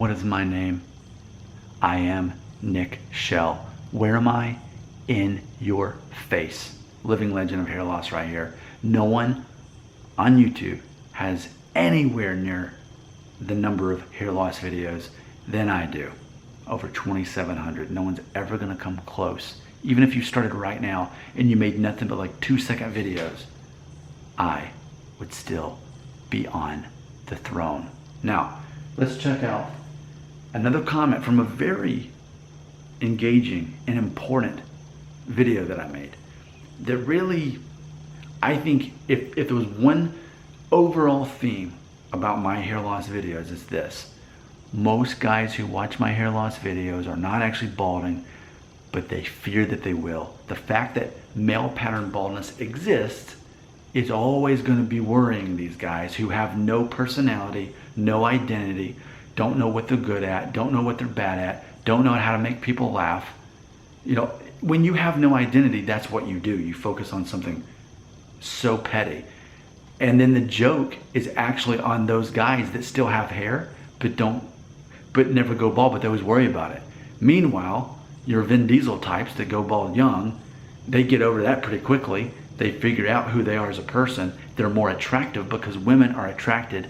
What is my name? I am Nick Shell. Where am I? In your face. Living legend of hair loss right here. No one on YouTube has anywhere near the number of hair loss videos than I do. Over 2,700. No one's ever gonna come close. Even if you started right now and you made nothing but like 2-second videos, I would still be on the throne. Now, let's check out another comment from a very engaging and important video that I made. That really, I think if there was one overall theme about my hair loss videos, it's this. Most guys who watch my hair loss videos are not actually balding, but they fear that they will. The fact that male pattern baldness exists is always going to be worrying these guys who have no personality, no identity, don't know what they're good at, don't know what they're bad at, don't know how to make people laugh. You know, when you have no identity, that's what you do. You focus on something so petty. And then the joke is actually on those guys that still have hair, but never go bald, but they always worry about it. Meanwhile, your Vin Diesel types that go bald young, they get over that pretty quickly. They figure out who they are as a person. They're more attractive because women are attracted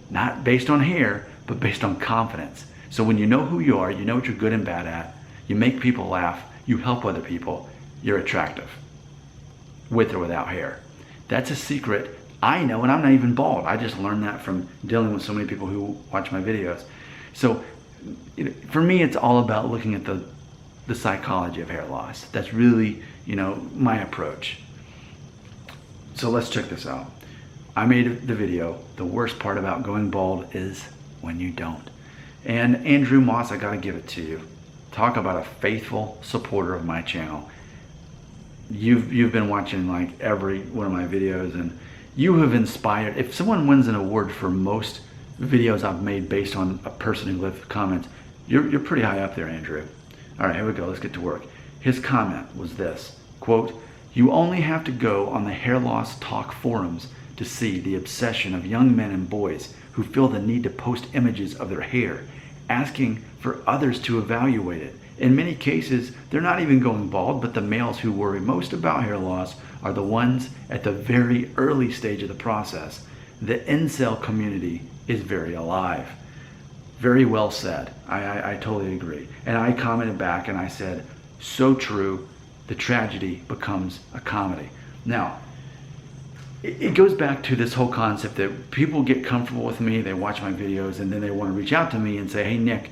not based on hair, but based on confidence. So when you know who you are, you know what you're good and bad at, you make people laugh, you help other people, you're attractive, with or without hair. That's a secret I know, and I'm not even bald. I just learned that from dealing with so many people who watch my videos. So for me, it's all about looking at the psychology of hair loss. That's really, my approach. So let's check this out. I made the video, the worst part about going bald is when you don't. And Andrew Moss, I gotta give it to you. Talk about a faithful supporter of my channel. You've been watching like every one of my videos, and you have inspired. If someone wins an award for most videos I've made based on a person who left comments, you're pretty high up there, Andrew. All right, here we go, let's get to work. His comment was this, quote, "You only have to go on the hair loss talk forums to see the obsession of young men and boys who feel the need to post images of their hair, asking for others to evaluate it. In many cases, they're not even going bald, but the males who worry most about hair loss are the ones at the very early stage of the process. The incel community is very alive." Very well said. I totally agree. And I commented back and I said, so true, the tragedy becomes a comedy. Now, it goes back to this whole concept that people get comfortable with me, they watch my videos, and then they want to reach out to me and say, "Hey Nick,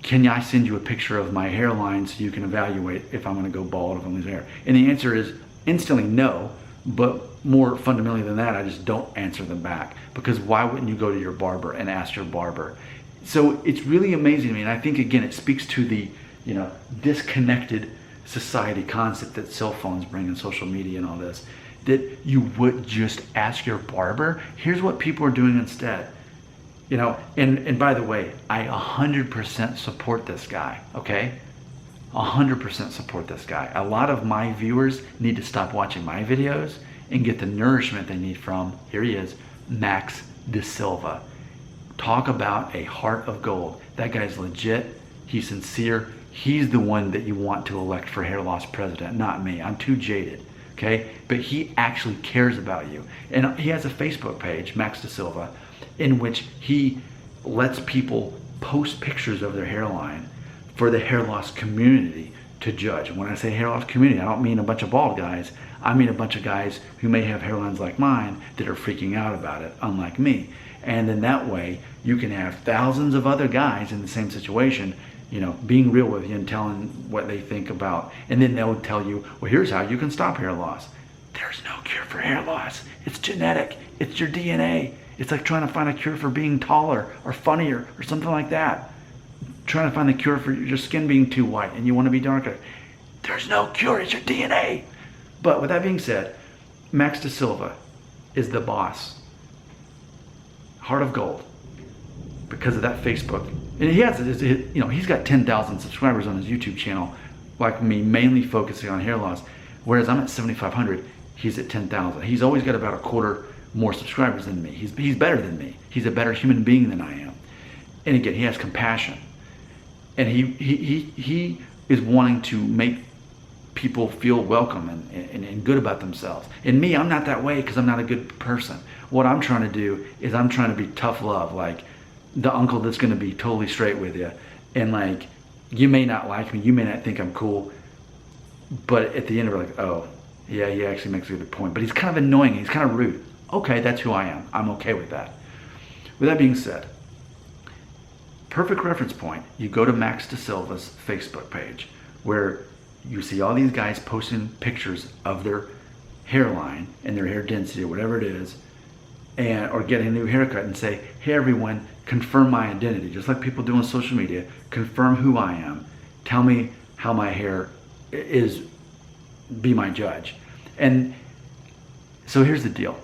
can I send you a picture of my hairline so you can evaluate if I'm going to go bald, if I'm losing hair?" And the answer is instantly no, but more fundamentally than that, I just don't answer them back. Because why wouldn't you go to your barber and ask your barber? So it's really amazing to me, and I think again it speaks to the disconnected society concept that cell phones bring and social media and all this, that you would just ask your barber. Here's what people are doing instead. And by the way, I 100% support this guy, okay? 100% support this guy. A lot of my viewers need to stop watching my videos and get the nourishment they need from, here he is, Max De Silva. Talk about a heart of gold. That guy's legit, he's sincere, he's the one that you want to elect for hair loss president, not me. I'm too jaded, okay? But he actually cares about you. And he has a Facebook page, Max De Silva, in which he lets people post pictures of their hairline for the hair loss community to judge. When I say hair loss community, I don't mean a bunch of bald guys. I mean a bunch of guys who may have hairlines like mine that are freaking out about it, unlike me. And then that way, you can have thousands of other guys in the same situation, being real with you and telling what they think about. And then they'll tell you, well, here's how you can stop hair loss. There's no cure for hair loss. It's genetic. It's your DNA. It's like trying to find a cure for being taller or funnier or something like that. Trying to find the cure for your skin being too white and you want to be darker. There's no cure. It's your DNA. But with that being said, Max De Silva is the boss. Heart of gold. Because of that Facebook. And he has, he's got 10,000 subscribers on his YouTube channel, like me, mainly focusing on hair loss. Whereas I'm at 7,500, he's at 10,000. He's always got about a quarter more subscribers than me. He's better than me. He's a better human being than I am. And again, he has compassion. And he is wanting to make people feel welcome and good about themselves. And me, I'm not that way because I'm not a good person. What I'm trying to do is I'm trying to be tough love, like the uncle that's going to be totally straight with you. And like, you may not like me, you may not think I'm cool, but at the end we're like, oh, yeah, he actually makes a good point. But he's kind of annoying, he's kind of rude. Okay, that's who I am. I'm okay with that. With that being said, perfect reference point, you go to Max Da Silva's Facebook page where you see all these guys posting pictures of their hairline and their hair density or whatever it is, and or getting a new haircut, and say, hey everyone, confirm my identity, just like people do on social media. Confirm who I am. Tell me how my hair is. Be my judge. And so here's the deal.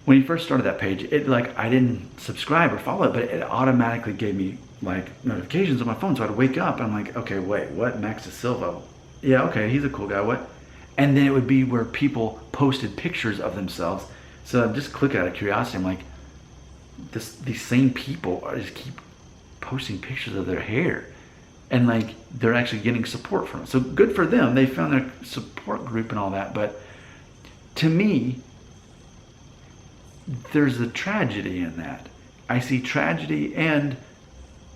When he first started that page, it like I didn't subscribe or follow it, but it automatically gave me like notifications on my phone. So I'd wake up and I'm like, okay, wait, what? Max Da Silva? Yeah, okay, he's a cool guy. What? And then it would be where people posted pictures of themselves. So I'd just click out of curiosity. I'm like, these same people just keep posting pictures of their hair, and like they're actually getting support from it. So good for them. They found their support group and all that. But to me, there's a tragedy in that. I see tragedy, and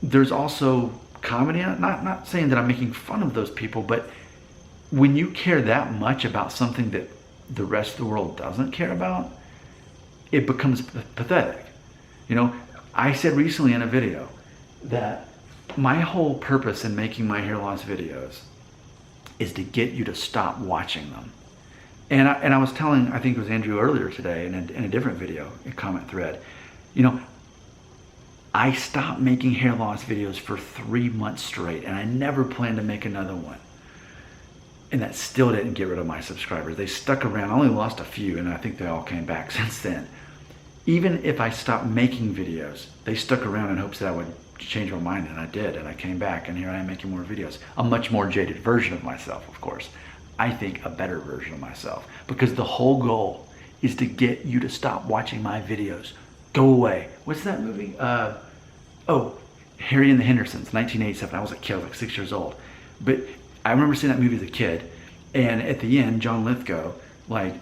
there's also comedy in it. Not saying that I'm making fun of those people, but when you care that much about something that the rest of the world doesn't care about, it becomes pathetic. You know, I said recently in a video that my whole purpose in making my hair loss videos is to get you to stop watching them. And I was telling, I think it was Andrew earlier today in a different video, a comment thread, you know, I stopped making hair loss videos for 3 months straight, and I never planned to make another one. And that still didn't get rid of my subscribers. They stuck around. I only lost a few, and I think they all came back since then. Even if I stopped making videos, they stuck around in hopes that I would change my mind, and I did, and I came back, and here I am making more videos. A much more jaded version of myself, of course. I think a better version of myself, because the whole goal is to get you to stop watching my videos. Go away. What's that movie? Harry and the Hendersons, 1987. I was a kid, I was like 6 years old. But I remember seeing that movie as a kid, and at the end, John Lithgow like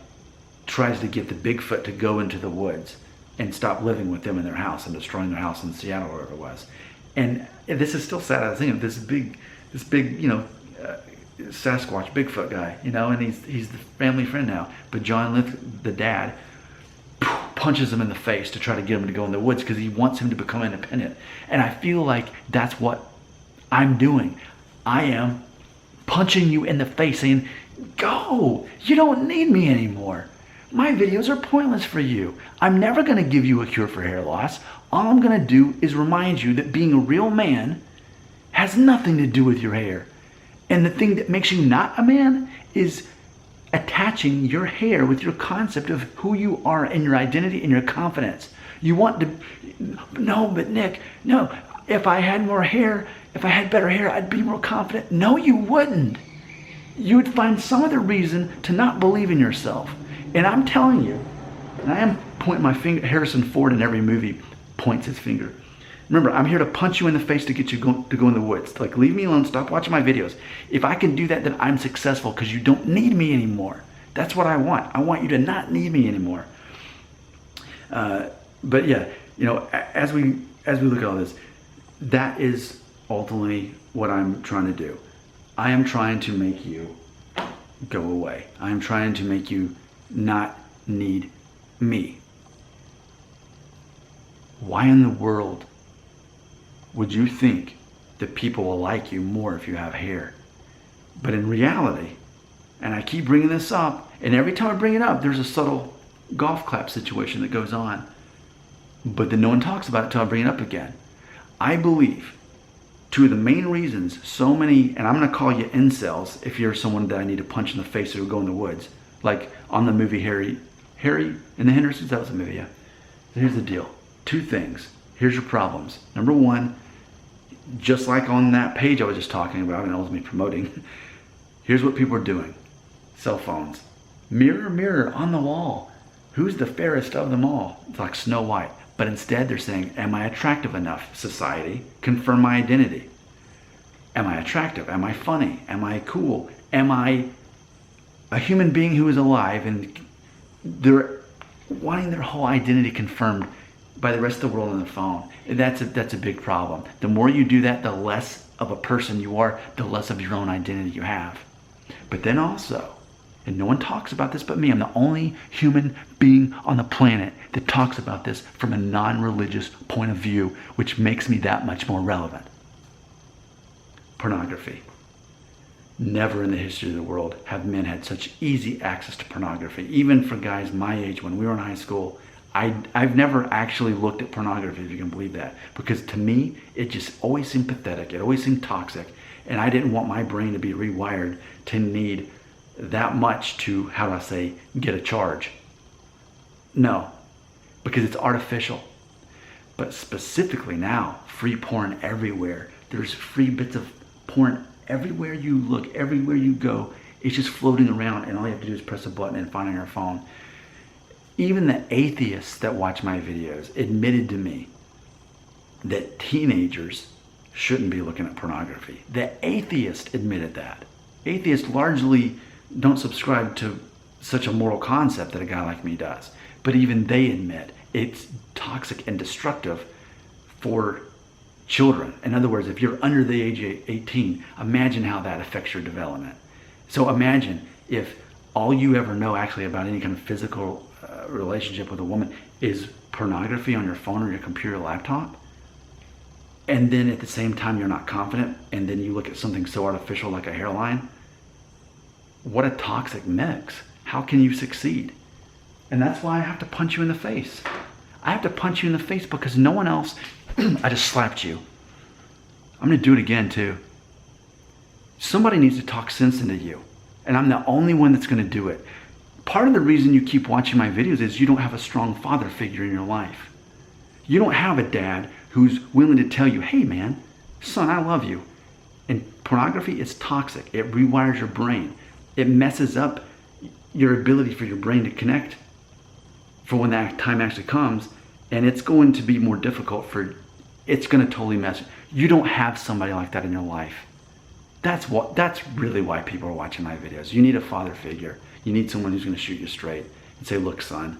tries to get the Bigfoot to go into the woods and stop living with them in their house and destroying their house in Seattle or wherever it was. And this is still sad. I was thinking of this big, you know, Sasquatch, Bigfoot guy, you know, and he's the family friend now. But John the dad, punches him in the face to try to get him to go in the woods because he wants him to become independent. And I feel like that's what I'm doing. I am punching you in the face saying, go, you don't need me anymore. My videos are pointless for you. I'm never going to give you a cure for hair loss. All I'm going to do is remind you that being a real man has nothing to do with your hair. And the thing that makes you not a man is attaching your hair with your concept of who you are and your identity and your confidence. You want to, no, but Nick, no, if I had more hair, if I had better hair, I'd be more confident. No, you wouldn't. You would find some other reason to not believe in yourself. And I'm telling you, and I am pointing my finger, Harrison Ford in every movie points his finger. Remember, I'm here to punch you in the face to get you to go in the woods. Like, leave me alone, stop watching my videos. If I can do that, then I'm successful because you don't need me anymore. That's what I want. I want you to not need me anymore. But yeah, you know, as we look at all this, that is ultimately what I'm trying to do. I am trying to make you go away. I am trying to make you not need me. Why in the world would you think that people will like you more if you have hair? But in reality, and I keep bringing this up, and every time I bring it up, there's a subtle golf clap situation that goes on. But then no one talks about it until I bring it up again. I believe two of the main reasons so many, and I'm going to call you incels if you're someone that I need to punch in the face or go in the woods. Like on the movie Harry and the Hendersons, that was a movie, yeah. So here's the deal. Two things. Here's your problems. Number one, just like on that page I was just talking about, and it was me promoting, here's what people are doing. Cell phones. Mirror, mirror on the wall. Who's the fairest of them all? It's like Snow White. But instead they're saying, am I attractive enough, society? Confirm my identity. Am I attractive? Am I funny? Am I cool? Am I a human being who is alive? And they're wanting their whole identity confirmed by the rest of the world on the phone. And that's a big problem. The more you do that, the less of a person you are, the less of your own identity you have. But then also, and no one talks about this but me, I'm the only human being on the planet that talks about this from a non-religious point of view, which makes me that much more relevant. Pornography. Never in the history of the world have men had such easy access to pornography. Even for guys my age, when we were in high school, I've never actually looked at pornography, if you can believe that. Because to me, it just always seemed pathetic. It always seemed toxic. And I didn't want my brain to be rewired to need that much to, how do I say, get a charge. No, because it's artificial. But specifically now, free porn everywhere. There's free bits of porn everywhere you look, everywhere you go. It's just floating around, and all you have to do is press a button and find it on your phone. Even the atheists that watch my videos admitted to me that teenagers shouldn't be looking at pornography. The atheist admitted that. Atheists largely don't subscribe to such a moral concept that a guy like me does. But even they admit it's toxic and destructive for children. In other words, if you're under the age of 18, imagine how that affects your development. So imagine if all you ever know actually about any kind of physical relationship with a woman is pornography on your phone or your computer or laptop, and then at the same time you're not confident, and then you look at something so artificial like a hairline. What a toxic mix. How can you succeed? And that's why I have to punch you in the face. I have to punch you in the face because no one else, I just slapped you. I'm gonna do it again too. Somebody needs to talk sense into you, and I'm the only one that's gonna do it. Part of the reason you keep watching my videos is you don't have a strong father figure in your life. You don't have a dad who's willing to tell you, hey man, son, I love you. And pornography is toxic. It rewires your brain. It messes up your ability for your brain to connect for when that time actually comes. And it's going to be more difficult it's going to totally mess. You don't have somebody like that in your life. That's really why people are watching my videos. You need a father figure. You need someone who's going to shoot you straight and say, look, son,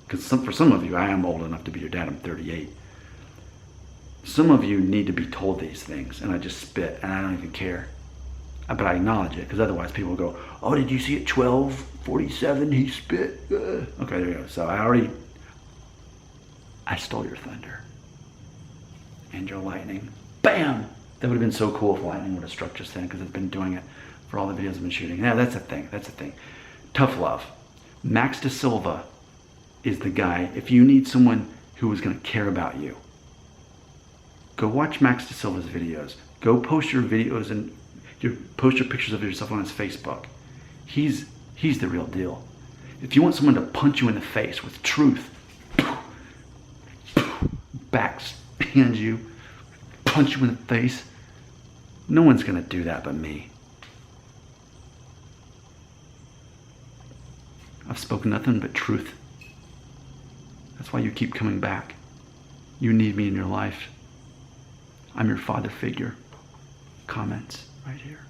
because for some of you, I am old enough to be your dad. I'm 38. Some of you need to be told these things, and I just spit, and I don't even care. But I acknowledge it, because otherwise people will go, oh, did you see at 12:47 he spit? Okay, there you go. So I stole your thunder and your lightning. Bam! That would have been so cool if lightning would have struck just then, because I've been doing it for all the videos I've been shooting. Yeah, that's a thing. That's a thing. Tough love. Max Da Silva is the guy. If you need someone who is going to care about you, go watch Max Da Silva's videos. Go post your videos and post your pictures of yourself on his Facebook. He's the real deal. If you want someone to punch you in the face with truth, backhand you, punch you in the face, no one's going to do that but me. I've spoken nothing but truth. That's why you keep coming back. You need me in your life. I'm your father figure. Comments right here.